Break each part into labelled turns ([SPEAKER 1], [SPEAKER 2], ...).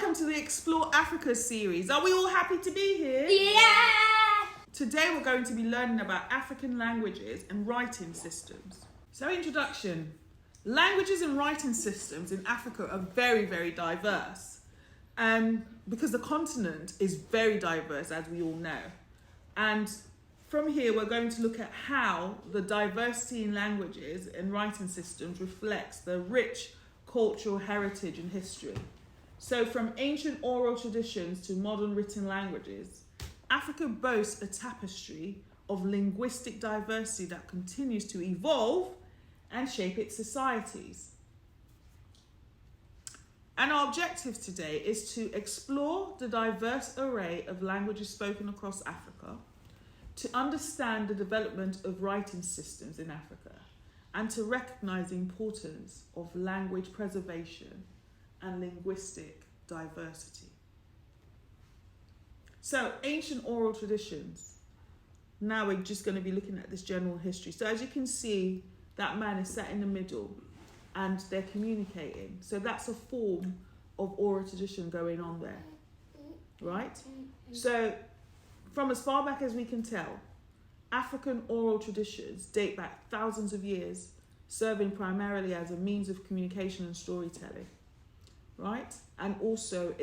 [SPEAKER 1] Welcome to the Explore Africa series. Are we all happy to be here?
[SPEAKER 2] Yeah!
[SPEAKER 1] Today we're going to be learning about African languages and writing systems. So introduction. Languages and writing systems in Africa are very, very diverse. Because the continent is very diverse, as we all know. And from here we're going to look at how the diversity in languages and writing systems reflects the rich cultural heritage and history. So from ancient oral traditions to modern written languages, Africa boasts a tapestry of linguistic diversity that continues to evolve and shape its societies. And our objective today is to explore the diverse array of languages spoken across Africa, to understand the development of writing systems in Africa, and to recognise the importance of language preservation and linguistic diversity. So, ancient oral traditions. Now we're just going to be looking at this general history. So as you can see, that man is sat in the middle and they're communicating. So that's a form of oral tradition going on there, right? So from as far back as we can tell, African oral traditions date back thousands of years, serving primarily as a means of communication and storytelling, right? And also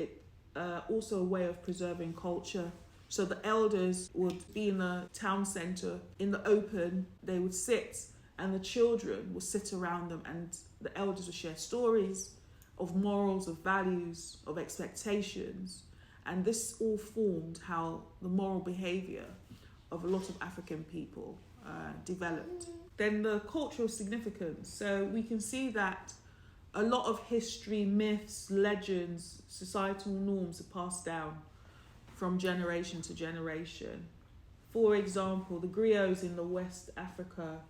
[SPEAKER 1] also a way of preserving culture. So the elders would be in the town centre, in the open, they would sit and the children would sit around them and the elders would share stories of morals, of values, of expectations. And this all formed how the moral behaviour of a lot of African people developed. Then the cultural significance. So we can see that a lot of history, myths, legends, societal norms are passed down from generation to generation. For example, the griots in the West Africa,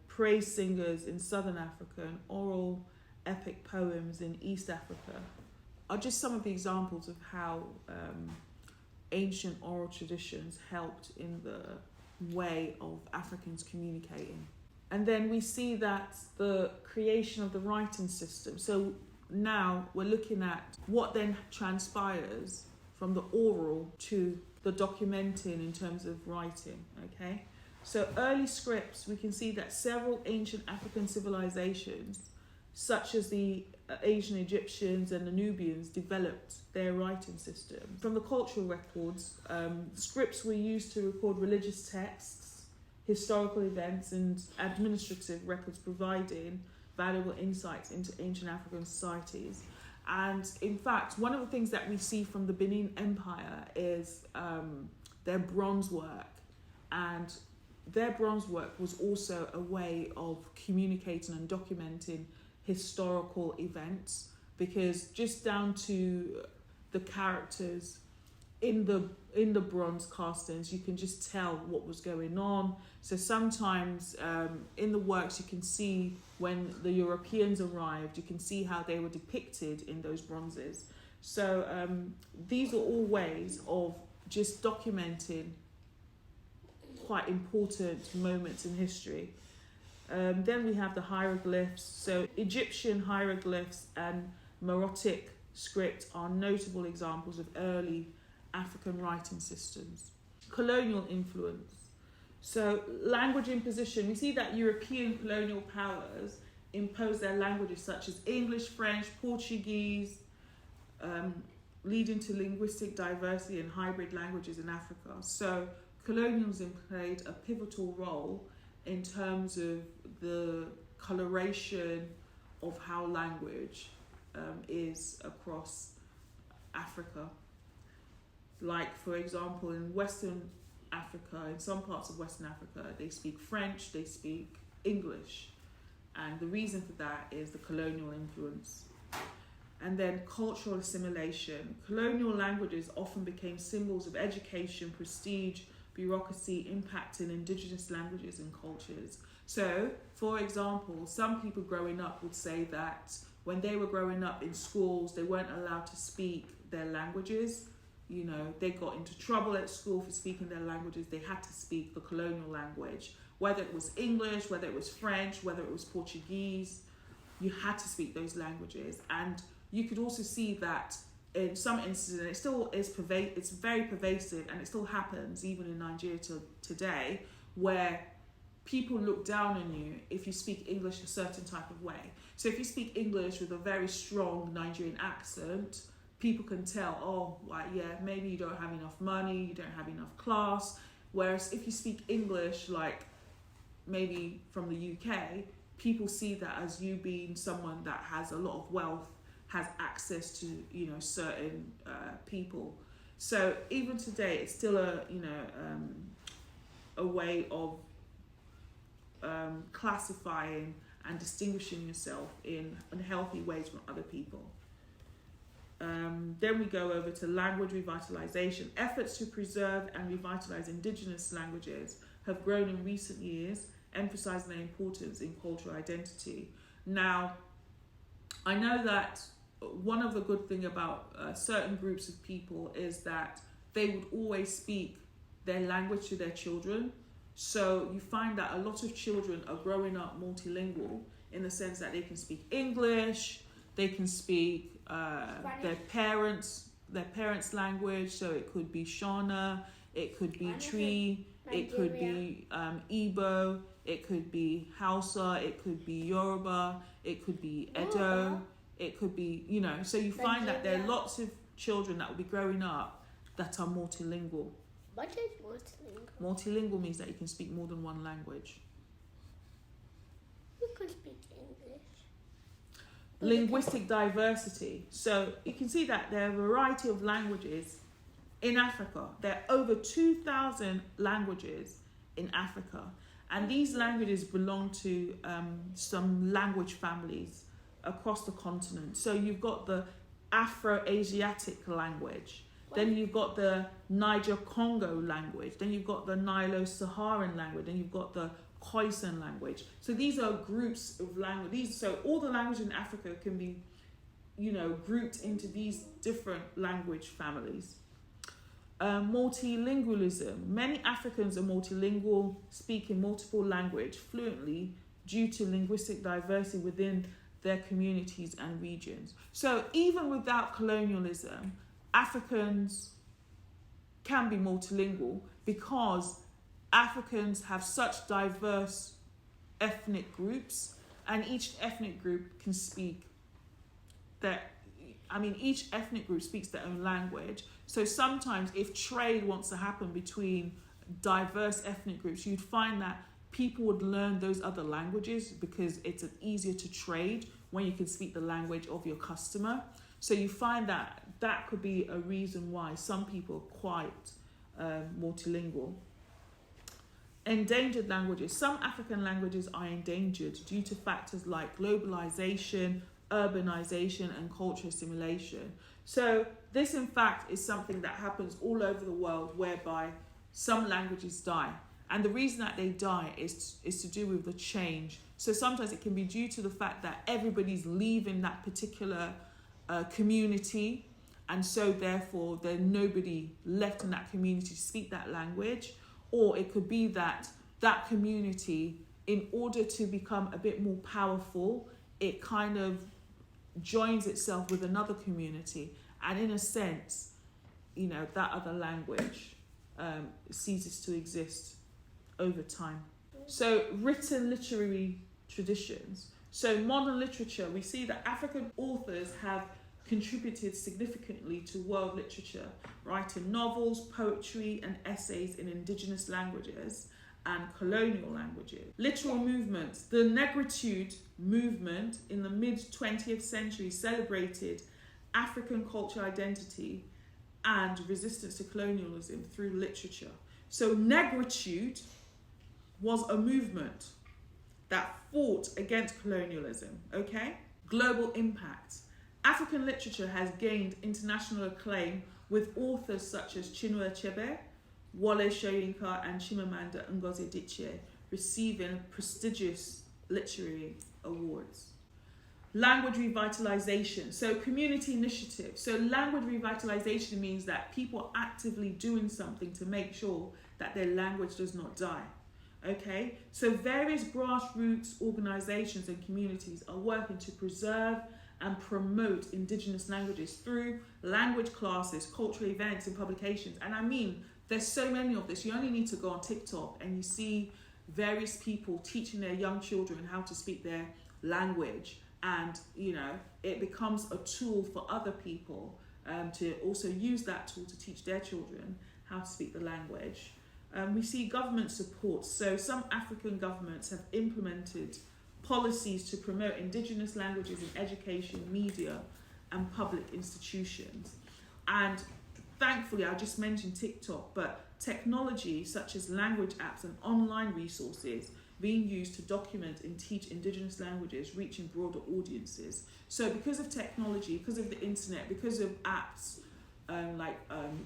[SPEAKER 1] praise singers in Southern Africa, and oral epic poems in East Africa are just some of the examples of how ancient oral traditions helped in the way of Africans communicating. And then we see that the creation of the writing system. So now we're looking at what then transpires from the oral to the documenting in terms of writing, okay? So early scripts, we can see that several ancient African civilizations, such as the Asian Egyptians and the Nubians, developed their writing system. From the cultural records, scripts were used to record religious texts, historical events and administrative records, providing valuable insights into ancient African societies. And in fact, one of the things that we see from the Benin Empire is their bronze work. And their bronze work was also a way of communicating and documenting historical events, because just down to the characters in the bronze castings, you can just tell what was going on. So sometimes in the works you can see when the Europeans arrived, you can see how they were depicted in those bronzes. So these are all ways of just documenting quite important moments in history. Then we have the hieroglyphs. So Egyptian hieroglyphs and Meroitic script are notable examples of early African writing systems. Colonial influence. So language imposition. We see that European colonial powers imposed their languages such as English, French, Portuguese, leading to linguistic diversity and hybrid languages in Africa. So colonialism played a pivotal role in terms of the coloration of how language is across Africa. Like, for example, in Western Africa, in some parts of Western Africa, they speak French, they speak English. And the reason for that is the colonial influence. And then cultural assimilation. Colonial languages often became symbols of education, prestige, bureaucracy, impacting indigenous languages and cultures. So, for example, some people growing up would say that when they were growing up in schools, they weren't allowed to speak their languages. You know, they got into trouble at school for speaking their languages. They had to speak the colonial language, whether it was English, whether it was French, whether it was Portuguese. You had to speak those languages. And you could also see that in some instances, and it still is it's very pervasive, and it still happens even in Nigeria today, where people look down on you if you speak English a certain type of way. So if you speak English with a very strong Nigerian accent, people can tell, oh, well, yeah, maybe you don't have enough money, you don't have enough class. Whereas if you speak English like maybe from the UK, people see that as you being someone that has a lot of wealth, has access to, you know, certain people. So even today, it's still a way of classifying and distinguishing yourself in unhealthy ways from other people. Then we go over to language revitalization. Efforts to preserve and revitalize indigenous languages have grown in recent years, emphasizing their importance in cultural identity. Now, I know that one of the good things about certain groups of people is that they would always speak their language to their children. So you find that a lot of children are growing up multilingual in the sense that they can speak English, they can speak their parents' language. So it could be Shona, it could be Tree, it could be Igbo, it could be Hausa, it could be Yoruba, it could be Edo, it could be, you know. So you find that there are lots of children that will be growing up that are multilingual.
[SPEAKER 2] What is multilingual?
[SPEAKER 1] Multilingual means that you can speak more than one language.
[SPEAKER 2] You can speak English.
[SPEAKER 1] Linguistic diversity. So you can see that there are a variety of languages in Africa. There are over 2,000 languages in Africa. And these languages belong to some language families across the continent. So you've got the Afro-Asiatic language. Then you've got the Niger-Congo language. Then you've got the Nilo-Saharan language. Then you've got the Khoisan language. So these are groups of languages. So all the languages in Africa can be, you know, grouped into these different language families. Multilingualism. Many Africans are multilingual, speaking multiple languages fluently due to linguistic diversity within their communities and regions. So even without colonialism, Africans can be multilingual because Africans have such diverse ethnic groups, and each ethnic group can speak each ethnic group speaks their own language. So sometimes if trade wants to happen between diverse ethnic groups, you'd find that people would learn those other languages because it's easier to trade when you can speak the language of your customer. So you find that that could be a reason why some people are quite multilingual. Endangered languages. Some African languages are endangered due to factors like globalization, urbanization, and cultural assimilation. So this, in fact, is something that happens all over the world, whereby some languages die. And the reason that they die is to do with the change. So sometimes it can be due to the fact that everybody's leaving that particular community, and so therefore there's nobody left in that community to speak that language. Or it could be that that community, in order to become a bit more powerful, it kind of joins itself with another community, and in a sense, you know, that other language ceases to exist over time. So written literary traditions. So modern literature, we see that African authors have contributed significantly to world literature, writing novels, poetry, and essays in indigenous languages and colonial languages. Literal movements. The Negritude movement in the mid-20th century celebrated African cultural identity and resistance to colonialism through literature. So Negritude was a movement that fought against colonialism, okay? Global impact. African literature has gained international acclaim with authors such as Chinua Achebe, Wole Soyinka, and Chimamanda Ngozi Adichie receiving prestigious literary awards. Language revitalization, so community initiative. So language revitalization means that people are actively doing something to make sure that their language does not die. Okay, so various grassroots organizations and communities are working to preserve and promote indigenous languages through language classes, cultural events, and publications. And I mean, there's so many of this. You only need to go on TikTok and you see various people teaching their young children how to speak their language. And, you know, it becomes a tool for other people to also use that tool to teach their children how to speak the language. We see government support. So some African governments have implemented policies to promote indigenous languages in education, media, and public institutions. And thankfully, I just mentioned TikTok, but technology such as language apps and online resources being used to document and teach indigenous languages, reaching broader audiences. So because of technology, because of the internet, because of apps like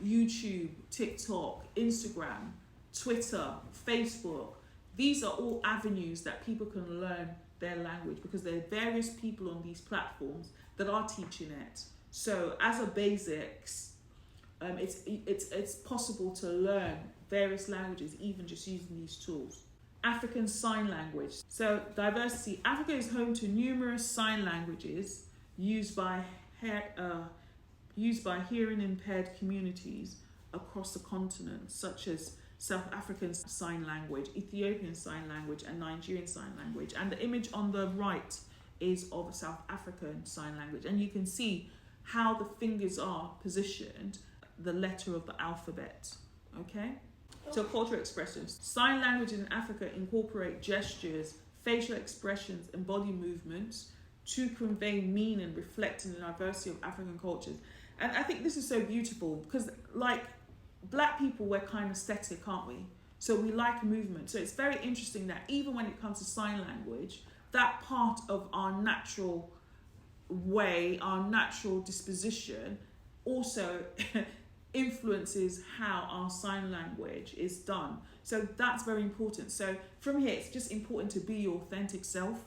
[SPEAKER 1] YouTube, TikTok, Instagram, Twitter, Facebook, these are all avenues that people can learn their language, because there are various people on these platforms that are teaching it. So as a basics, it's possible to learn various languages even just using these tools. African Sign Language. So diversity. Africa is home to numerous sign languages used by hearing impaired communities across the continent, such as South African Sign Language, Ethiopian Sign Language, and Nigerian Sign Language. And the image on the right is of South African Sign Language. And you can see how the fingers are positioned, the letter of the alphabet. Okay? So cultural expressions. Sign languages in Africa incorporate gestures, facial expressions, and body movements to convey meaning, reflecting the diversity of African cultures. And I think this is so beautiful because, like, Black people, we're kind of static, aren't we? So we like movement. So it's very interesting that even when it comes to sign language, that part of our natural way, our natural disposition, also influences how our sign language is done. So that's very important. So from here, it's just important to be your authentic self.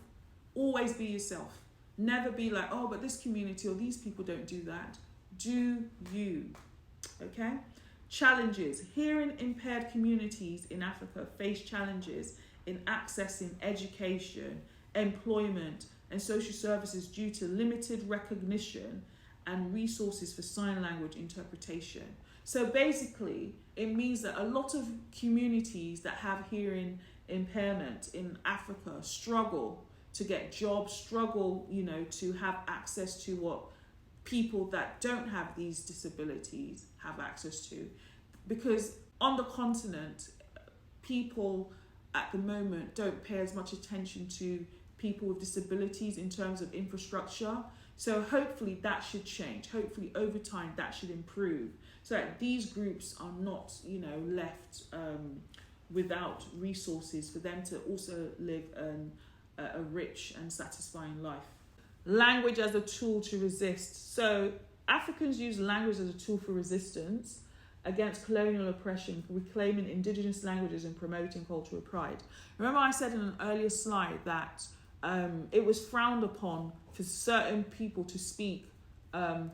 [SPEAKER 1] Always be yourself. Never be like, oh, but this community or these people don't do that. Do you. Okay? Challenges. Hearing impaired communities in Africa face challenges in accessing education, employment, and social services due to limited recognition and resources for sign language interpretation. So basically, it means that a lot of communities that have hearing impairment in Africa struggle to get jobs, struggle, to have access to what people that don't have these disabilities have access to. Because on the continent, people at the moment don't pay as much attention to people with disabilities in terms of infrastructure. So hopefully that should change. Hopefully over time that should improve, so that these groups are not, left without resources for them to also live a rich and satisfying life. Language as a tool to resist. So Africans use language as a tool for resistance against colonial oppression, reclaiming indigenous languages and promoting cultural pride. Remember I said in an earlier slide that it was frowned upon for certain people to speak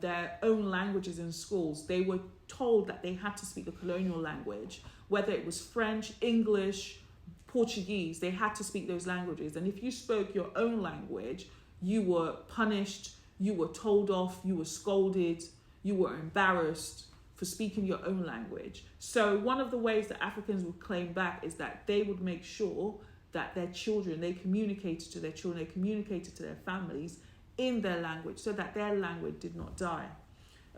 [SPEAKER 1] their own languages in schools. They were told that they had to speak the colonial language, whether it was French, English, Portuguese, they had to speak those languages. And if you spoke your own language, you were punished, you were told off, you were scolded, you were embarrassed for speaking your own language. So one of the ways that Africans would claim back is that they would make sure that their children, they communicated to their children, they communicated to their families in their language, so that their language did not die.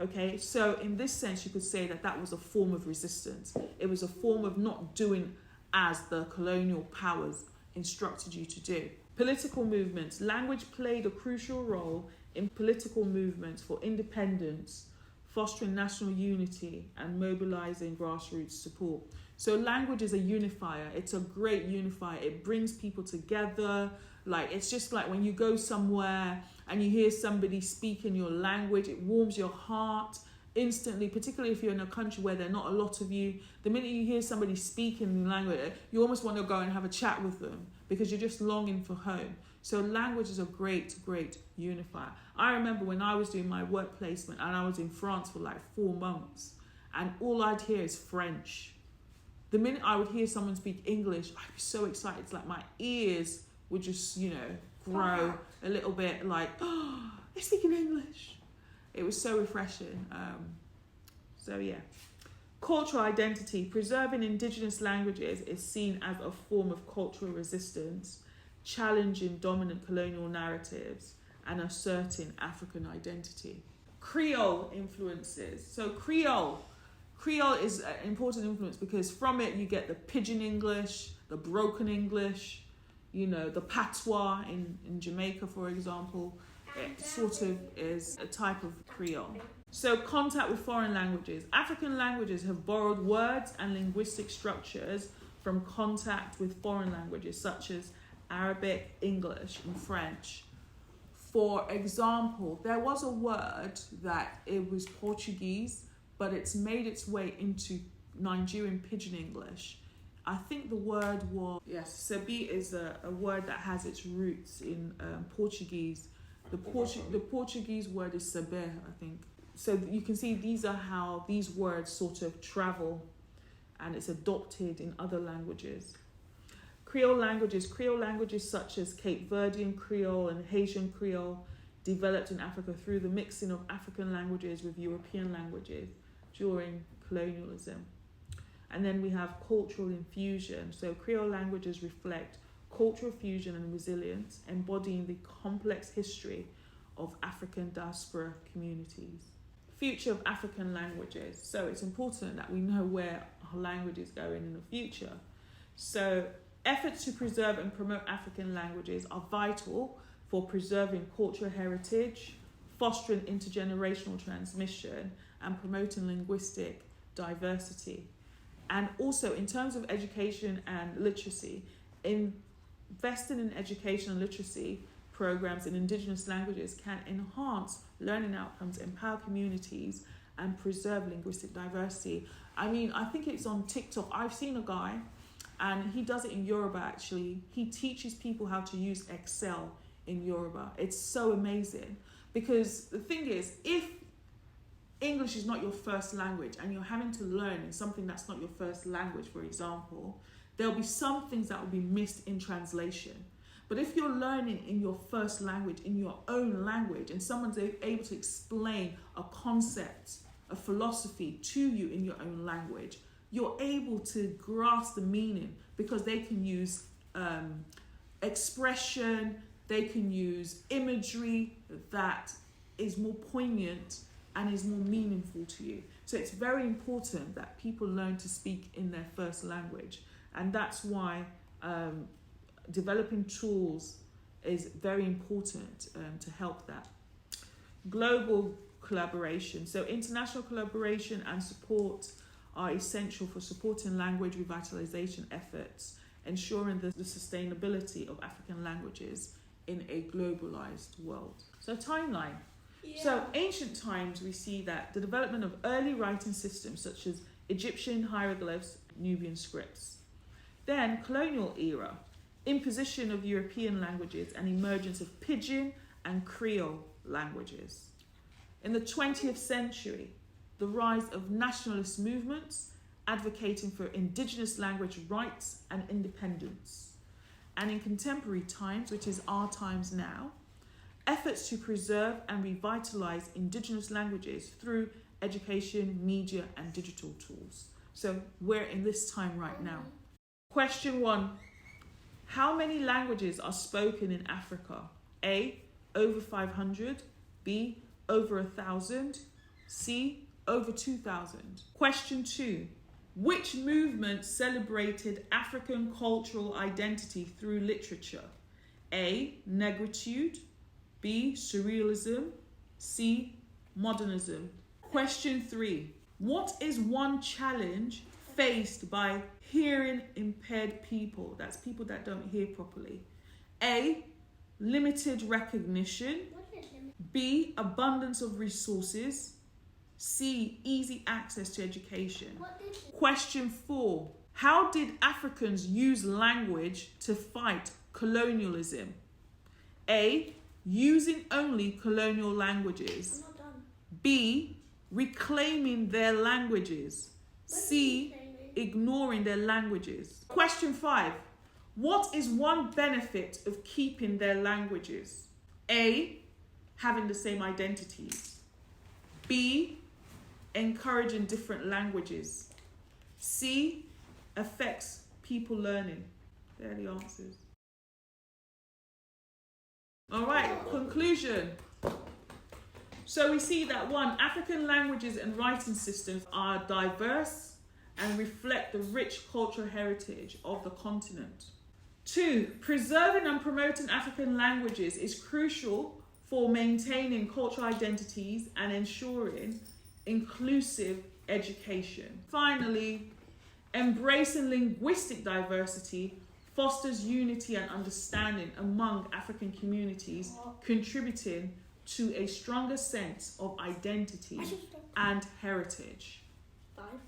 [SPEAKER 1] Okay, so in this sense, you could say that that was a form of resistance. It was a form of not doing as the colonial powers instructed you to do. Political movements. Language played a crucial role in political movements for independence, fostering national unity and mobilizing grassroots support. So language is a unifier. It's a great unifier. It brings people together. Like, it's just like when you go somewhere and you hear somebody speak in your language, it warms your heart instantly, particularly if you're in a country where there are not a lot of you. The minute you hear somebody speak in the language, you almost want to go and have a chat with them because you're just longing for home. So language is a great, great unifier. I remember when I was doing my work placement and I was in France for like 4 months and all I'd hear is French. The minute I would hear someone speak English, I'd be so excited. It's like my ears would just, grow a little bit like, oh, they're speaking English. It was so refreshing. So yeah. Cultural identity. Preserving indigenous languages is seen as a form of cultural resistance, challenging dominant colonial narratives and asserting African identity. Creole influences. So Creole is an important influence because from it you get the pidgin English, the broken English, the patois in Jamaica, for example. It sort of is a type of Creole. So contact with foreign languages. African languages have borrowed words and linguistic structures from contact with foreign languages such as Arabic, English, and French. For example, there was a word that it was Portuguese, but it's made its way into Nigerian Pidgin English. I think the word was, sabi is a word that has its roots in Portuguese. The Portuguese word is saber, I think. So you can see these are how these words sort of travel and it's adopted in other languages. Creole languages such as Cape Verdean Creole and Haitian Creole developed in Africa through the mixing of African languages with European languages during colonialism. And then we have cultural infusion. So Creole languages reflect cultural fusion and resilience, embodying the complex history of African diaspora communities. Future of African languages. So it's important that we know where our language is going in the future. So efforts to preserve and promote African languages are vital for preserving cultural heritage, fostering intergenerational transmission, and promoting linguistic diversity. And also in terms of education and literacy, investing in education and literacy programs in indigenous languages can enhance learning outcomes, empower communities, and preserve linguistic diversity. I mean, I think it's on TikTok. I've seen a guy, and he does it in Yoruba actually. He teaches people how to use Excel in Yoruba. It's so amazing. Because the thing is, if English is not your first language and you're having to learn in something that's not your first language, for example, there'll be some things that will be missed in translation. But if you're learning in your first language, in your own language, and someone's able to explain a concept, a philosophy to you in your own language, you're able to grasp the meaning because they can use expression, they can use imagery that is more poignant and is more meaningful to you. So it's very important that people learn to speak in their first language. And that's why developing tools is very important to help that. Global collaboration. So international collaboration and support are essential for supporting language revitalization efforts, ensuring the sustainability of African languages in a globalized world. So timeline. Yeah. So ancient times, we see that the development of early writing systems such as Egyptian hieroglyphs, Nubian scripts. Then colonial era, imposition of European languages and emergence of Pidgin and Creole languages. In the 20th century, the rise of nationalist movements advocating for indigenous language rights and independence. And in contemporary times, which is our times now, efforts to preserve and revitalize indigenous languages through education, media, and digital tools. So we're in this time right now. Question 1. How many languages are spoken in Africa? A, over 500. B, over 1,000. C, over 2,000. Question 2. Which movement celebrated African cultural identity through literature? A, negritude. B, surrealism. C, modernism. Question 3. What is one challenge faced by hearing impaired people? That's people that don't hear properly. A, limited recognition. B, abundance of resources. C, easy access to education. Question 4. How did Africans use language to fight colonialism? A, using only colonial languages. B, reclaiming their languages. C, ignoring their languages. Question 5. What is one benefit of keeping their languages? A, having the same identities. B, encouraging different languages. C, affects people learning. They're the answers. All right, conclusion. So we see that 1, African languages and writing systems are diverse and reflect the rich cultural heritage of the continent. 2, preserving and promoting African languages is crucial for maintaining cultural identities and ensuring inclusive education. Finally, embracing linguistic diversity fosters unity and understanding among African communities, contributing to a stronger sense of identity and heritage.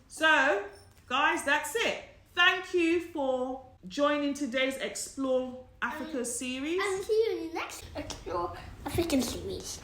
[SPEAKER 1] So, guys, that's it. Thank you for joining today's Explore Africa series.
[SPEAKER 2] And see you in the next Explore African series.